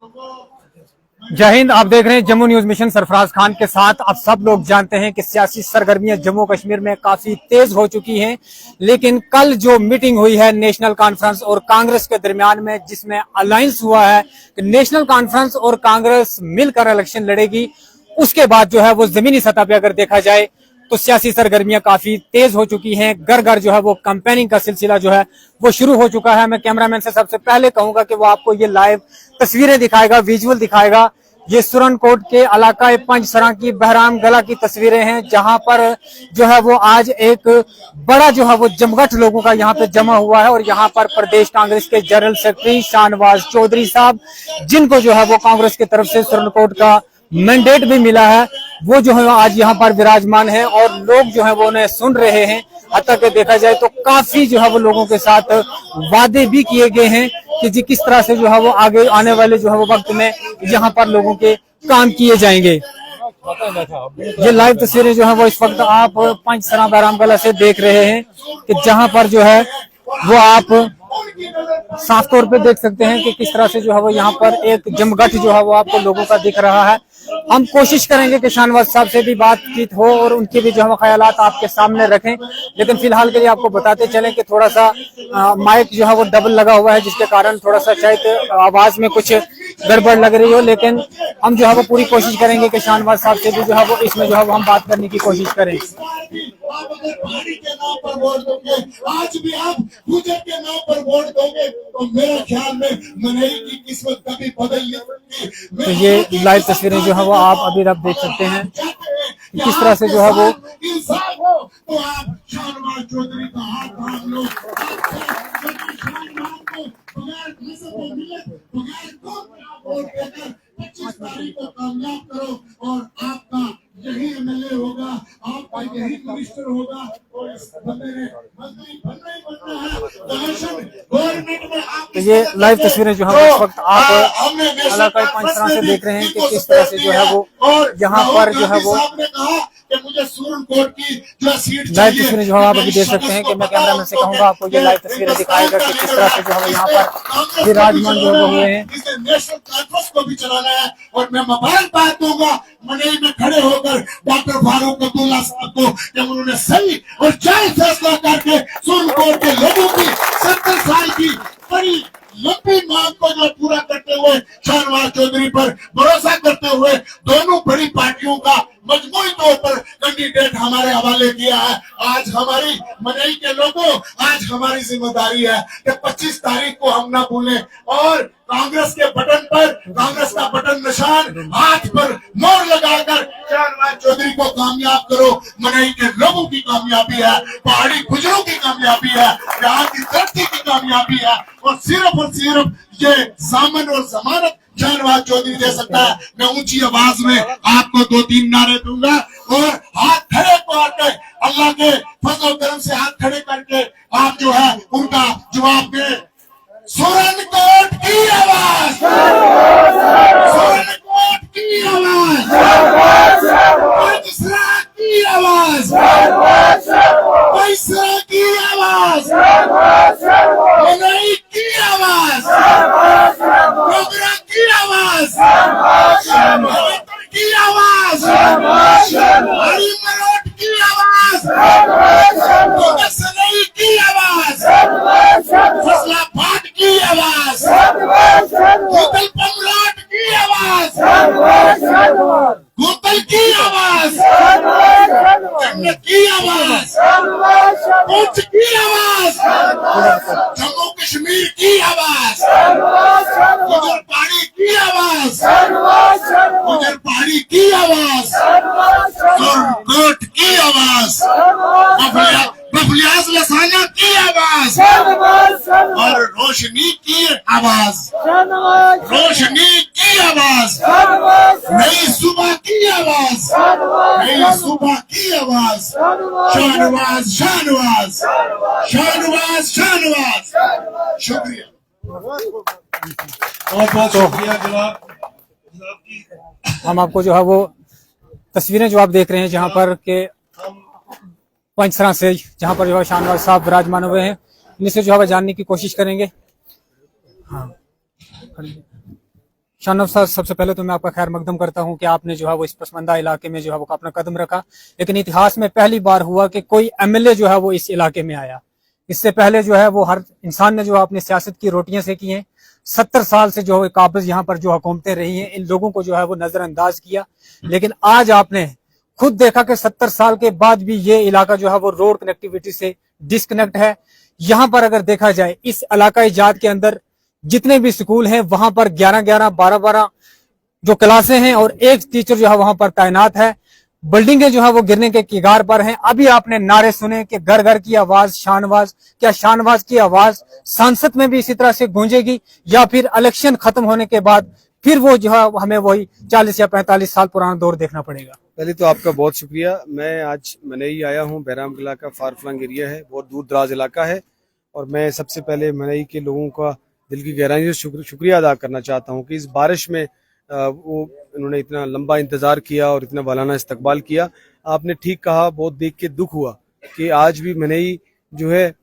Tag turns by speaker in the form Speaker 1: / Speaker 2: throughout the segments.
Speaker 1: जय हिंद। आप देख रहे हैं जम्मू न्यूज मिशन सरफराज खान के साथ। आप सब लोग जानते हैं कि सियासी सरगर्मियां जम्मू कश्मीर में काफी तेज हो चुकी हैं, लेकिन कल जो मीटिंग हुई है नेशनल कॉन्फ्रेंस और कांग्रेस के दरमियान में, जिसमें अलायंस हुआ है कि नेशनल कॉन्फ्रेंस और कांग्रेस मिलकर इलेक्शन लड़ेगी, उसके बाद जो है वो जमीनी सतह पे अगर देखा जाए तो सियासी सरगर्मियां काफी तेज हो चुकी हैं। घर घर जो है वो कैंपेनिंग का सिलसिला जो है वो शुरू हो चुका है। मैं कैमरामैन से सबसे पहले कहूंगा कि वो आपको ये लाइव तस्वीरें दिखाएगा, विजुअल दिखाएगा। ये सुरनकोट के इलाका पंजसरा की बहराम गला की तस्वीरें हैं, जहां पर जो है वो आज एक बड़ा जो है वो जमघट लोगों का यहाँ पे जमा हुआ है। और यहाँ पर प्रदेश कांग्रेस के जनरल सेक्रेटरी शाहनवाज चौधरी साहब, जिनको जो है वो कांग्रेस की तरफ से सुरनकोट का मैंडेट भी मिला है, वो जो है आज यहाँ पर विराजमान है और लोग जो है वो उन्हें सुन रहे हैं। हत्या के देखा जाए तो काफी जो है वो लोगों के साथ वादे भी किए गए हैं कि जी किस तरह से जो है वो आगे आने वाले जो है वो वक्त में यहाँ पर लोगों के काम किए जाएंगे। ये लाइव तस्वीरें जो है वो इस वक्त आप पंजसरा बहरामगला से देख रहे हैं कि जहां पर जो है वो आप साफ तौर पे देख सकते हैं कि किस तरह से जो है वो यहाँ पर एक जमघट जो है वो आपको लोगों का दिख रहा है। हम कोशिश करेंगे कि शाहनवाज साहब से भी बातचीत हो और उनके भी जो है ख्यालात आपके सामने रखें, लेकिन फिलहाल के लिए आपको बताते चलें कि थोड़ा सा माइक जो है वो डबल लगा हुआ है, जिसके कारण थोड़ा सा शायद आवाज में कुछ गड़बड़ लग रही हो, लेकिन हम जो है वो पूरी कोशिश करेंगे कि शाहनवाज साहब से भी जो है वो इसमें जो है वो हम बात करने की कोशिश करें।
Speaker 2: आप अगर पार्टी के नाम पर वोट दोगे, आज भी आप पूजा के नाम पर वोट दोगे, तो मेरे ख्याल में मनई की किस्मत कभी बदल नहीं सकती।
Speaker 1: तो ये लाइव तस्वीरें जो है वो आप अभी आप देख सकते हैं किस तरह से जो है वो
Speaker 2: इंसाफ हो तो आप शाहनवाज चौधरी का हाथ थाम लो, बगैर वोट देकर 25 तारीख को कामयाब करो और आपका यही एमएलए होगा, आपका यही मिनिस्टर होगा और इस बंदे ने मंत्री बनना ही बनना है। गवर्नमेंट में आप
Speaker 1: तो ये लाइव तस्वीरें जो है इस वक्त आप इलाका पंजसरा से देख रहे हैं कि किस तरह से जो है वो यहाँ पर जो है वो
Speaker 2: कि मुझे सुरनकोट की जो सीट
Speaker 1: लाइव तस्वीरें जो है आप अभी देख सकते हैं कि मैं कैमरामैन से कहूंगा आपको ये लाइव तस्वीरें दिखाएगा कि किस तरह से जो है यहाँ पर विराजमान जो हुए हैं।
Speaker 2: इसे नेशनल कॉन्फ्रेंस को भी चलाना है और मैं मुबारकबाद दूंगा मनई में खड़े होकर डॉक्टर फारूक अब्दुल्ला साहब को कि उन्होंने सही और जायज फैसला करके सुरनकोट के लोगों की 70 साल की बड़ी लंबी मांग को जो पूरा करते हुए शाहनवाज चौधरी पर भरोसा करते हुए दोनों बड़ी पार्टियों का मजमूई तौर पर कैंडिडेट हमारे हवाले किया है। आज हमारी मनई के लोगों, आज हमारी जिम्मेदारी है कि 25 तारीख को हम ना भूलें और कांग्रेस के बटन पर, कांग्रेस का बटन निशान हाथ पर मोहर लगाकर शाहनवाज चौधरी को कामयाब करो। मनई के लोगों की कामयाबी है, पहाड़ी गुजरों की कामयाबी है, यहाँ की धरती की कामयाबी है और सिर्फ ये सामन और जमानत शाहनवाज चौधरी दे सकता है। मैं ऊंची आवाज में आपको 2-3 नारे दूंगा और हाथ खड़े करके अल्लाह के फजल करम से हाथ खड़े करके आप जो है उनका जवाब दें। सुरनकोट की आवाज, सुरनकोट की आवाज, पंजसरा की आवाज, पंजसरा की आवाज, मनई की आवाज, डोगरा की आवाज, मराठा की आवाज, हरी मरोट की आवाज, सनई की आवाज, फैसलाबाद की आवाज, गूगल पमराट की आवाज, गूगल की आवाज, जन्नत की आवाज, पुंछ की आवाज, जम्मू कश्मीर की आवाज, गुजर पहाड़ी की आवाज, गुजर पहाड़ी की आवाज, सुरनकोट की आवाज, बबलियाज लसाना की आवाज और रोशनी की आवाज, रोशनी की आवाज, नई सुबह की आवाज, नई सुबह की आवाज, शाहनवाज शाहनवाज शाहनवाज शाहनवाज। शुक्रिया,
Speaker 3: बहुत बहुत शुक्रिया जनाब की।
Speaker 1: हम आपको जो है वो तस्वीरें जो आप देख रहे हैं जहां पर के पंजसरा से, जहां पर जो है शाहनवाज साहब विराजमान हुए हैं, इनसे जो है जानने की कोशिश करेंगे। हाँ, शानवाज साहब, सबसे पहले तो मैं आपका खैर मकदम करता हूं कि आपने जो है वो इस पसमानदा इलाके में जो है वो अपना कदम रखा, लेकिन इतिहास में पहली बार हुआ कि कोई एमएलए जो है वो इस इलाके में आया। इससे पहले जो है वो हर इंसान ने जो है अपनी सियासत की रोटियां सेकी हैं। 70 साल से जो है काबिज यहाँ पर जो हुकूमतें रही हैं, इन लोगों को जो है वो नजरअंदाज किया। लेकिन आज आपने खुद देखा कि 70 साल के बाद भी ये इलाका जो है वो रोड कनेक्टिविटी से डिस्कनेक्ट है। यहाँ पर अगर देखा जाए, इस इलाकाई जात के अंदर जितने भी स्कूल हैं वहां पर 11-11, 12-12 जो क्लासें हैं और एक टीचर जो है वहां पर तैनात है। बिल्डिंगें जो है वो गिरने के किगार पर हैं। अभी आपने नारे सुने कि घर घर की आवाज शाहनवाज, क्या शाहनवाज की आवाज संसद में भी इसी तरह से गूंजेगी, या फिर इलेक्शन खत्म होने के बाद फिर वो जो है हमें वही 40 या 45 साल पुराना दौर देखना पड़ेगा?
Speaker 4: पहले तो आपका बहुत शुक्रिया। मैं आज मनई आया हूँ। बहराम किला का फार फ्लंग एरिया है, बहुत दूर दराज इलाका है, और मैं सबसे पहले मनई के लोगों का दिल की गहराई से शुक्रिया अदा करना चाहता हूँ कि इस बारिश में वो इन्होंने इतना लंबा इंतजार किया और इतना वालाना इस्तकबाल किया। आपने ठीक कहा, बहुत देख के दुख हुआ कि आज भी मनई जो है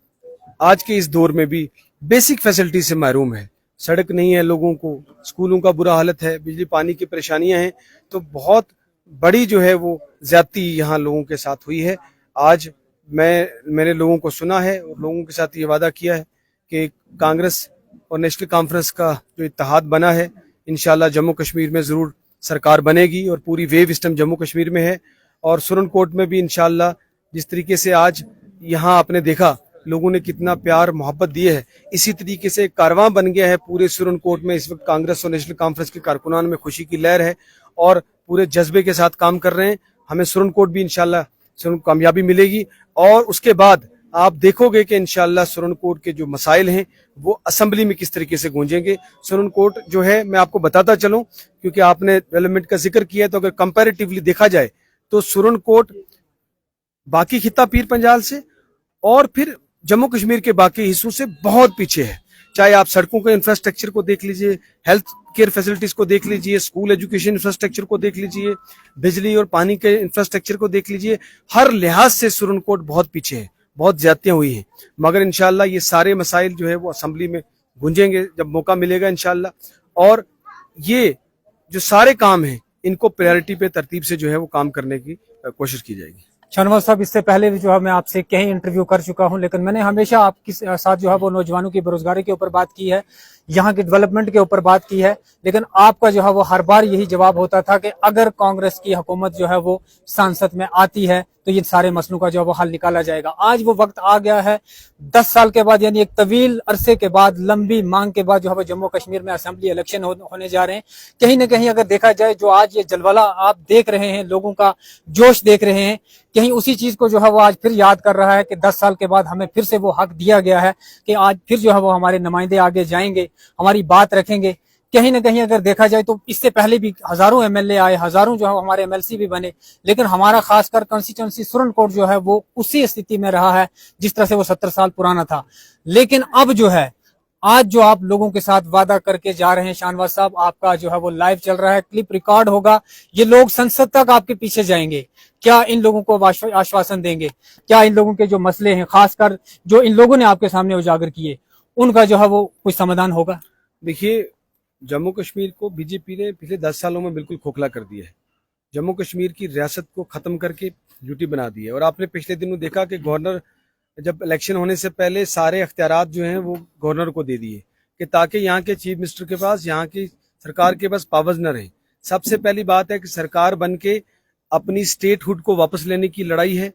Speaker 4: आज के इस दौर में भी बेसिक फैसिलिटी से महरूम है। सड़क नहीं है लोगों को, स्कूलों का बुरा हालत है, बिजली पानी की परेशानियां हैं, तो बहुत बड़ी जो है वो ज्यादती यहाँ लोगों के साथ हुई है। आज मैंने लोगों को सुना है और लोगों के साथ ये वादा किया है कि कांग्रेस और नेशनल कॉन्फ्रेंस का जो इत्तेहाद बना है, इंशाल्लाह जम्मू कश्मीर में जरूर सरकार बनेगी, और पूरी वेव इस टाइम जम्मू कश्मीर में है। और सुरनकोट में भी इंशाल्लाह जिस तरीके से आज यहाँ आपने देखा लोगों ने कितना प्यार मोहब्बत दिए है, इसी तरीके से कारवां बन गया है पूरे सुरनकोट में। इस वक्त कांग्रेस और नेशनल कॉन्फ्रेंस के कारकुनान में खुशी की लहर है और पूरे जज्बे के साथ काम कर रहे हैं। हमें सुरनकोट भी इंशाल्लाह कामयाबी मिलेगी, और उसके बाद आप देखोगे कि इंशाल्लाह सुरनकोट के जो मसाइल हैं वो असेंबली में किस तरीके से गूंजेंगे। सुरनकोट जो है, मैं आपको बताता चलूं क्योंकि आपने डेवलपमेंट का जिक्र किया, तो अगर कंपैरेटिवली देखा जाए तो सुरनकोट बाकी खिता पीर पंजाल से और फिर जम्मू कश्मीर के बाकी हिस्सों से बहुत पीछे है। चाहे आप सड़कों के इंफ्रास्ट्रक्चर को देख लीजिए, हेल्थ केयर फैसिलिटीज को देख लीजिए, स्कूल एजुकेशन इंफ्रास्ट्रक्चर को देख लीजिए, बिजली और पानी के इंफ्रास्ट्रक्चर को देख लीजिए, हर लिहाज से सुरनकोट बहुत पीछे है, बहुत ज्यादतियां हुई हैं। मगर इंशाल्लाह ये सारे मसाइल जो है वो असेंबली में गूंजेंगे जब मौका मिलेगा इंशाल्लाह, और ये जो सारे काम हैं इनको प्रायोरिटी पे तरतीब से जो है वो काम करने की कोशिश की जाएगी।
Speaker 1: शाहनवाज साहब, इससे पहले भी जो है मैं आपसे कई इंटरव्यू कर चुका हूं, लेकिन मैंने हमेशा आपके साथ जो है वो नौजवानों की बेरोजगारी के ऊपर बात की है, यहाँ की डेवलपमेंट के ऊपर बात की है, लेकिन आपका जो है वो हर बार यही जवाब होता था कि अगर कांग्रेस की हुकूमत जो है वो संसद में आती है तो ये सारे मसलों का जो है वो हल निकाला जाएगा। आज वो वक्त आ गया है, 10 साल के बाद, यानी एक तवील अरसे के बाद, लंबी मांग के बाद जो है वो जम्मू कश्मीर में असेंबली इलेक्शन होने जा रहे हैं। कहीं ना कहीं अगर देखा जाए, जो आज ये जलवाला आप देख रहे हैं, लोगों का जोश देख रहे हैं, कहीं उसी चीज को जो है वो आज फिर याद कर रहा है कि 10 साल के बाद हमें फिर से वो हक दिया गया है कि आज फिर जो है वो हमारे नुमाइंदे आगे जाएंगे, हमारी बात रखेंगे। कहीं ना कहीं अगर देखा जाए तो इससे पहले भी हजारों एमएलए आए, हजारों जो है हमारे एमएलसी भी बने, लेकिन हमारा खासकर कंस्टिट्यूंसी सुरनकोट जो है वो उसी स्थिति में रहा है जिस तरह से वो 70 साल पुराना था। लेकिन अब जो है, आज जो आप लोगों के साथ वादा करके जा रहे हैं शाहनवाज साहब, आपका जो है वो लाइव चल रहा है, क्लिप रिकॉर्ड होगा, ये लोग संसद तक आपके पीछे जाएंगे। क्या इन लोगों को आश्वासन देंगे? क्या इन लोगों के जो मसले हैं, खासकर जो इन लोगों ने आपके सामने उजागर किए, उनका जो है वो कोई समाधान होगा?
Speaker 4: देखिए, जम्मू कश्मीर को बीजेपी ने पिछले 10 सालों में बिल्कुल खोखला कर दिया है। जम्मू कश्मीर की रियासत को खत्म करके ड्यूटी बना दी है। और आपने पिछले दिनों देखा कि गवर्नर, जब इलेक्शन होने से पहले सारे अख्तियारात जो हैं वो गवर्नर को दे दिए कि ताकि यहाँ के चीफ मिनिस्टर के पास, यहाँ की सरकार के पास पावर्स न रहे। सबसे पहली बात है कि सरकार बन के अपनी स्टेटहुड को वापस लेने की लड़ाई है,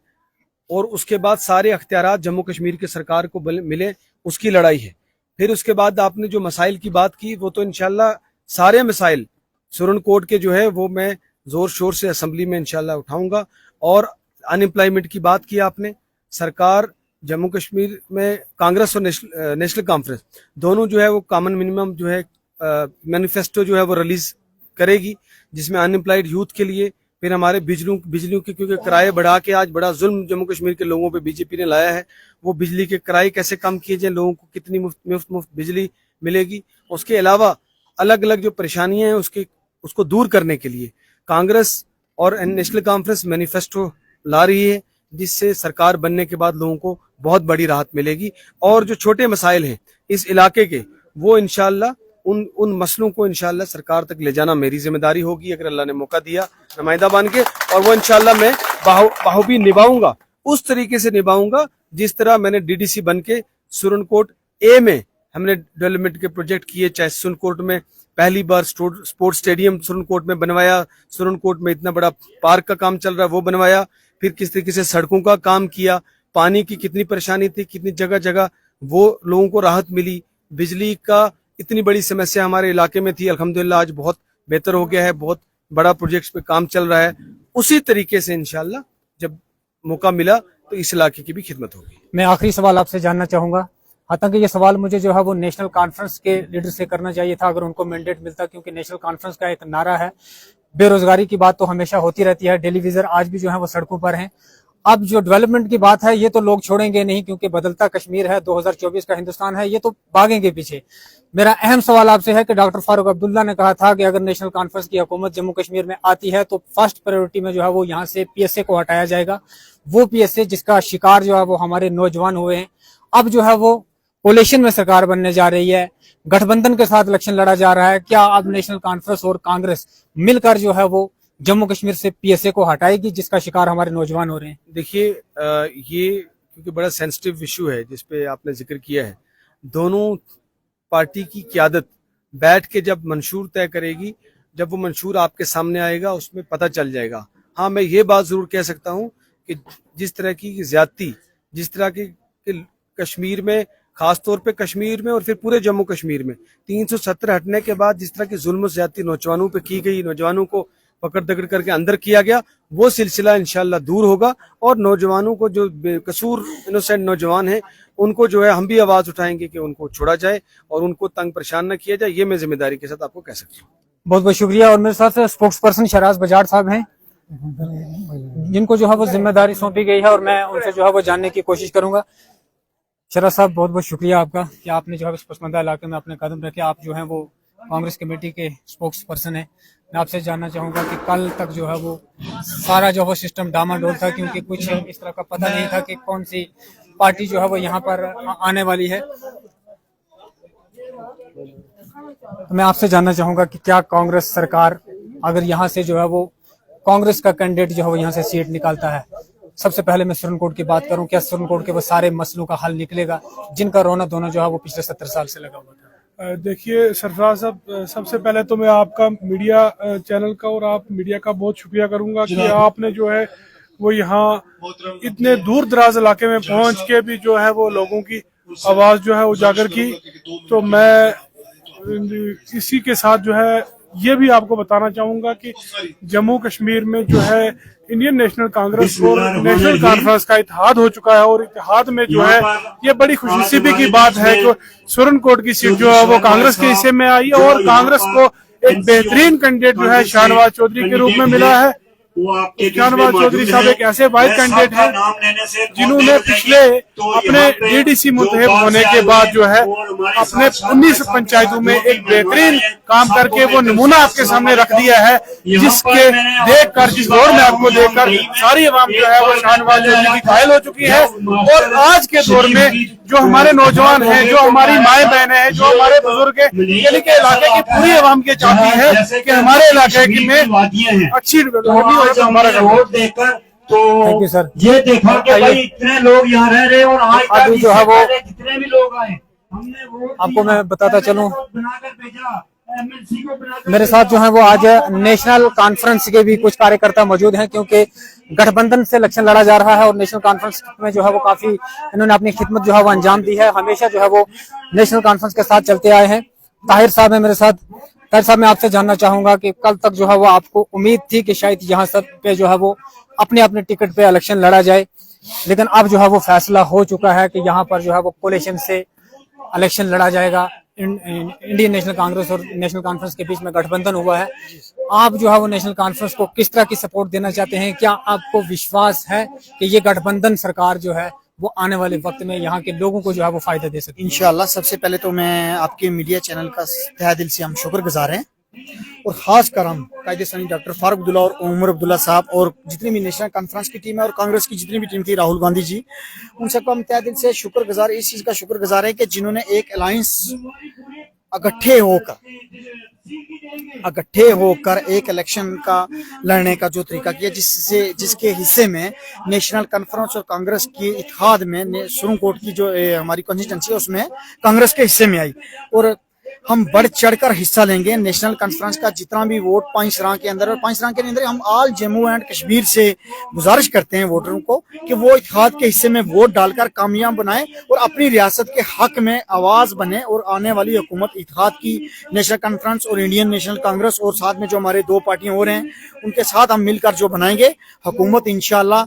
Speaker 4: और उसके बाद सारे अख्तियारात जम्मू कश्मीर की सरकार को मिले, उसकी लड़ाई है। फिर उसके बाद आपने जो मसाइल की बात की, वो तो इंशाल्लाह सारे मसाइल सुरनकोट के जो है वो मैं जोर शोर से असेंबली में इंशाल्लाह उठाऊंगा। और अनएम्प्लॉयमेंट की बात की आपने, सरकार जम्मू कश्मीर में कांग्रेस और नेशनल कॉन्फ्रेंस दोनों जो है वो कॉमन मिनिमम जो है मैनिफेस्टो जो है वो रिलीज करेगी, जिसमें अनएम्प्लॉयड यूथ के लिए, फिर हमारे बिजलियों के, क्योंकि किराए बढ़ा के आज बड़ा जुल्म जम्मू कश्मीर के लोगों पे बीजेपी ने लाया है, वो बिजली के किराए कैसे कम किए जाए, लोगों को कितनी मुफ्त बिजली मिलेगी। उसके अलावा अलग अलग जो परेशानियां हैं उसको दूर करने के लिए कांग्रेस और नेशनल कॉन्फ्रेंस मैनिफेस्टो ला रही है, जिससे सरकार बनने के बाद लोगों को बहुत बड़ी राहत मिलेगी। और जो छोटे मसाइल हैं इस इलाके के, वो इंशाल्लाह उन मसलों को इंशाल्लाह सरकार तक ले जाना मेरी जिम्मेदारी होगी, अगर अल्लाह ने मौका दिया नुमाइंदा बन के, और वो इंशाल्लाह मैं बाखूबी निभाऊंगा, उस तरीके से निभाऊंगा जिस तरह मैंने डीडीसी बन के सुरनकोट ए में हमने डेवलपमेंट के प्रोजेक्ट किए, चाहे सुरनकोट में पहली बार स्पोर्ट्स स्टेडियम सुरनकोट में बनवाया, सुरनकोट में इतना बड़ा पार्क का काम चल रहा है वो बनवाया, फिर किस तरीके से सड़कों का काम किया, पानी की कितनी परेशानी थी, कितनी जगह जगह वो लोगों को राहत मिली, बिजली का इतनी बड़ी समस्या हमारे इलाके में थी, अल्हम्दुलिल्लाह आज बहुत बेहतर हो गया है, बहुत बड़ा प्रोजेक्ट्स पे काम चल रहा है। उसी तरीके से इंशाल्लाह जब मौका मिला तो इस इलाके की भी खिदमत होगी।
Speaker 1: मैं आखिरी सवाल आपसे जानना चाहूंगा, हालांकि ये सवाल मुझे जो है वो नेशनल कॉन्फ्रेंस के लीडर से करना चाहिए था अगर उनको मैंडेट मिलता, क्योंकि नेशनल कॉन्फ्रेंस का एक नारा है, बेरोजगारी की बात तो हमेशा होती रहती है, डेली विजर आज भी जो है वो सड़कों पर हैं। अब जो डेवलपमेंट की बात है ये तो लोग छोड़ेंगे नहीं, क्योंकि बदलता कश्मीर है, 2024 का हिंदुस्तान है, ये तो भागेंगे पीछे। मेरा अहम सवाल आपसे है कि डॉक्टर फारूक अब्दुल्ला ने कहा था कि अगर नेशनल कॉन्फ्रेंस की हुकूमत जम्मू कश्मीर में आती है तो फर्स्ट प्रायोरिटी में जो है वो यहाँ से पीएसए को हटाया जाएगा, वो पीएसए जिसका शिकार जो है वो हमारे नौजवान हुए हैं। अब जो है वो कोलिशन में सरकार बनने जा रही है, गठबंधन के साथ इलेक्शन लड़ा जा रहा है, क्या अब नेशनल कॉन्फ्रेंस और कांग्रेस मिलकर जो है वो जम्मू कश्मीर से पीएसए को हटाएगी जिसका शिकार हमारे नौजवान हो रहे हैं?
Speaker 4: देखिए ये क्योंकि बड़ा सेंसिटिव इशू है जिस पे आपने जिक्र किया है, दोनों पार्टी की क़यादत बैठ के जब मंशूर तय करेगी, जब वो मंशूर आपके सामने आएगा उसमें पता चल जाएगा। हाँ, मैं ये बात जरूर कह सकता हूँ कि जिस तरह की ज्यादती, जिस तरह की कश्मीर में, खास तौर पे कश्मीर में और फिर पूरे जम्मू कश्मीर में 370 हटने के बाद जिस तरह की जुल्म ज्यादती नौजवानों पे की गई, नौजवानों को पकड़ दकड़ करके अंदर किया गया, वो सिलसिला इंशाल्लाह दूर होगा और नौजवानों को जो बेकसूर इनोसेंट नौजवान हैं उनको जो है हम भी आवाज उठाएंगे कि उनको छोड़ा जाए और उनको तंग परेशान न किया जाए। ये मैं जिम्मेदारी के साथ आपको कह सकता हूँ।
Speaker 1: बहुत बहुत शुक्रिया। और मेरे साथ स्पोक्स पर्सन शहराज बजाज साहब हैं जिनको जो है वो जिम्मेदारी सौंपी गई है और मैं उनसे जो है वो जानने की कोशिश करूंगा। शहराज साहब बहुत बहुत शुक्रिया आपका कि आपने जो है इस पसमानदा इलाके में अपने कदम रखे। आप जो है वो कांग्रेस कमेटी के स्पोक्स पर्सन है। मैं आपसे जानना चाहूंगा कि कल तक जो है वो सारा जो है सिस्टम डामाडोल था, क्योंकि कुछ इस तरह का पता नहीं था कि कौन सी पार्टी जो है वो यहाँ पर आने वाली है। तो मैं आपसे जानना चाहूंगा कि क्या कांग्रेस सरकार अगर यहाँ से जो है वो कांग्रेस का कैंडिडेट जो है वो यहाँ से सीट निकालता है, सबसे पहले मैं सुरनकोट की बात करूं, क्या सुरनकोट के वो सारे मसलों का हल निकलेगा जिनका रोना धोना जो है वो पिछले 70 साल से लगा हुआ था?
Speaker 3: देखिए सरफराज साहब, सबसे पहले तो मैं आपका मीडिया चैनल का और आप मीडिया का बहुत शुक्रिया करूंगा कि आपने जो है वो यहाँ इतने दूर दराज इलाके में पहुंच के भी जो है वो लोगों की आवाज जो है उजागर की। तो मैं इसी के साथ जो है ये भी आपको बताना चाहूंगा कि जम्मू कश्मीर में जो है इंडियन नेशनल कांग्रेस और नेशनल कॉन्फ्रेंस का इत्तेहाद हो चुका है और इत्तेहाद में जो है ये बड़ी खुशनसीबी की बात है कि सुरनकोट की सीट जो है वो कांग्रेस के हिस्से में आई है और कांग्रेस को एक बेहतरीन कैंडिडेट जो है शाहनवाज चौधरी के रूप में मिला है। शाहनवाज चौधरी साहब एक ऐसे वाइस कैंडिडेट हैं जिन्होंने पिछले अपने डीडीसी मुतहब होने के बाद जो है अपने 19 पंचायतों में एक बेहतरीन काम करके वो नमूना आपके सामने रख दिया है, जिसके देखकर, जिस दौर में आपको देखकर सारी अवाम जो है वो शाहनवाज चौधरी की घायल हो चुकी है। और आज के दौर में जो हमारे नौजवान हैं, जो हमारी माए बहनें हैं, जो हमारे बुजुर्ग हैं, यानी कि इलाके की पूरी अवाम ये चाहती है कि हमारे इलाके में अच्छी
Speaker 5: वोट देकर तो
Speaker 1: सर
Speaker 5: ये देखा कि भाई इतने लोग यहाँ रह रहे और आज
Speaker 1: अभी जो है वो
Speaker 5: जितने भी लोग आए हमने वोट
Speaker 1: आपको मैं बताता चलूं,
Speaker 5: बनाकर भेजा, एमएलसी को बनाकर
Speaker 1: मेरे साथ जो है वो आज नेशनल कॉन्फ्रेंस के भी कुछ कार्यकर्ता मौजूद हैं, क्योंकि गठबंधन से इलेक्शन लड़ा जा रहा है और नेशनल कॉन्फ्रेंस में जो है वो काफी इन्होंने अपनी खिदमत जो है वो अंजाम दी है, हमेशा जो है वो नेशनल कॉन्फ्रेंस के साथ चलते आए हैं। ताहिर साहब है मेरे साथ। ताहिर साहब, मैं आपसे जानना चाहूंगा कि कल तक जो है वो आपको उम्मीद थी कि शायद यहाँ सब पे जो है वो अपने अपने टिकट पे इलेक्शन लड़ा जाए, लेकिन अब जो है वो फैसला हो चुका है कि यहाँ पर जो है वो कोलिशन से इलेक्शन लड़ा जाएगा। इंडियन नेशनल कांग्रेस और नेशनल कॉन्फ्रेंस के बीच में गठबंधन हुआ है। आप जो है वो नेशनल कॉन्फ्रेंस को किस तरह की सपोर्ट देना चाहते हैं? क्या आपको विश्वास है कि ये गठबंधन सरकार जो है वो आने वाले वक्त में यहाँ के लोगों को जो है वो फायदा दे सके?
Speaker 6: इंशाअल्लाह। सबसे पहले तो मैं आपके मीडिया चैनल का तहे दिल से हम शुक्रगुजार हैं और खास कर हम कायदे सनी डॉक्टर फारूक अब्दुल्ला और उमर अब्दुल्ला साहब और जितनी भी नेशनल कॉन्फ्रेंस की टीम है और कांग्रेस की जितनी भी टीम थी, राहुल गांधी जी, उन सबको हम तहे दिल से शुक्रगुजार, इस चीज का शुक्रगुजार है कि जिन्होंने एक अलायंस इकट्ठे होकर एक इलेक्शन का लड़ने का जो तरीका किया, जिसके हिस्से में नेशनल कॉन्फ्रेंस और कांग्रेस की इत्तेहाद में सुप्रीम कोर्ट की जो हमारी कॉन्स्टिट्यूंसी है उसमें कांग्रेस के हिस्से में आई, और हम बढ़ चढ़कर हिस्सा लेंगे। नेशनल कॉन्फ्रेंस का जितना भी वोट पांचसरा के अंदर, और पांचसरा के अंदर हम ऑल जम्मू एंड कश्मीर से गुजारिश करते हैं वोटरों को कि वो इत्तेहाद के हिस्से में वोट डालकर कामयाब बनाएं और अपनी रियासत के हक में आवाज बने, और आने वाली हुकूमत इत्तेहाद की, नेशनल कॉन्फ्रेंस और इंडियन नेशनल कांग्रेस और साथ में जो हमारे दो पार्टियां और हैं उनके साथ हम मिलकर जो बनाएंगे हुकूमत इंशाल्लाह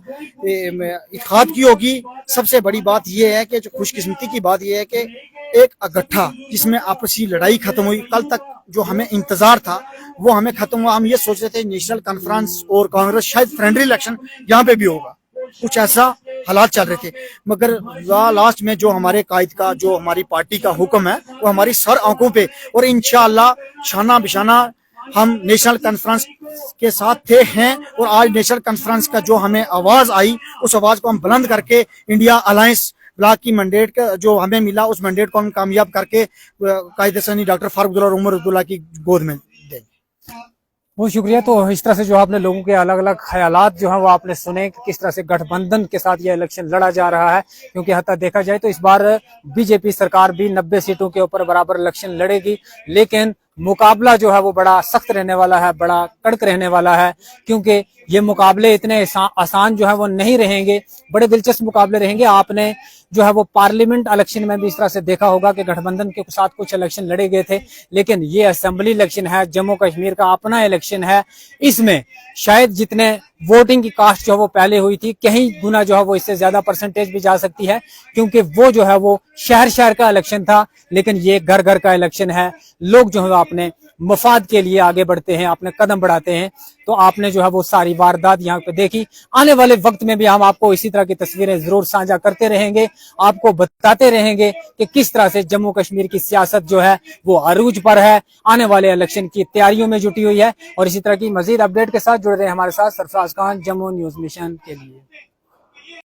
Speaker 6: इत्तेहाद की होगी। सबसे बड़ी बात यह है कि जो खुशकिस्मती की बात यह है कि एक इकट्ठा जिसमें आपसी लड़ाई खत्म हुई, कल तक जो हमें इंतजार था वो हमें खत्म हुआ। हम ये सोच रहे थे नेशनल कॉन्फ्रेंस और कांग्रेस शायद फ्रेंडली इलेक्शन यहाँ पे भी होगा, कुछ ऐसा हालात चल रहे थे, मगर लास्ट में जो हमारे कायद का, जो हमारी पार्टी का हुक्म है वो हमारी सर आंखों पे, और इंशाअल्लाह शाना बिशाना हम नेशनल कॉन्फ्रेंस के साथ हैं। और आज नेशनल कॉन्फ्रेंस का जो हमें आवाज आई उस आवाज को हम बुलंद करके इंडिया अलायंस ब्लॉक की मैंडेट का जो हमें मिला उस मैंडेट को हम कामयाब करके कायदे सनी डॉक्टर फारूक अब्दुल्ला और उमर अब्दुल्ला की गोद में देंगे।
Speaker 1: बहुत शुक्रिया। तो इस तरह से जो आपने लोगों के अलग अलग ख्यालात जो हैं वो आपने सुने कि किस तरह से गठबंधन के साथ ये इलेक्शन लड़ा जा रहा है, क्योंकि हत्ता देखा जाए तो इस बार बीजेपी सरकार भी 90 सीटों के ऊपर बराबर इलेक्शन लड़ेगी, लेकिन मुकाबला जो है वो बड़ा सख्त रहने वाला है, बड़ा कड़क रहने वाला है, क्योंकि ये मुकाबले इतने आसान जो है वो नहीं रहेंगे, बड़े दिलचस्प मुकाबले रहेंगे। आपने जो है वो पार्लियामेंट इलेक्शन में भी इस तरह से देखा होगा कि गठबंधन के साथ कुछ इलेक्शन लड़े गए थे, लेकिन ये असेंबली इलेक्शन है, जम्मू कश्मीर का अपना इलेक्शन है, इसमें शायद जितने वोटिंग की कास्ट जो है वो पहले हुई थी कहीं गुना जो है वो इससे ज्यादा परसेंटेज भी जा सकती है, क्योंकि वो जो है वो शहर शहर का इलेक्शन था, लेकिन ये घर घर का इलेक्शन है। लोग जो है अपने मफाद के लिए आगे बढ़ते हैं, अपने कदम बढ़ाते हैं। तो आपने जो है वो सारी वारदात यहाँ पे देखी। आने वाले वक्त में भी हम आपको इसी तरह की तस्वीरें जरूर साझा करते रहेंगे, आपको बताते रहेंगे कि किस तरह से जम्मू कश्मीर की सियासत जो है वो अरूज पर है, आने वाले इलेक्शन की तैयारियों में जुटी हुई है। और इसी तरह की मजीद अपडेट के साथ जुड़ रहे हमारे साथ सरफराज खान, जम्मू न्यूज मिशन के लिए।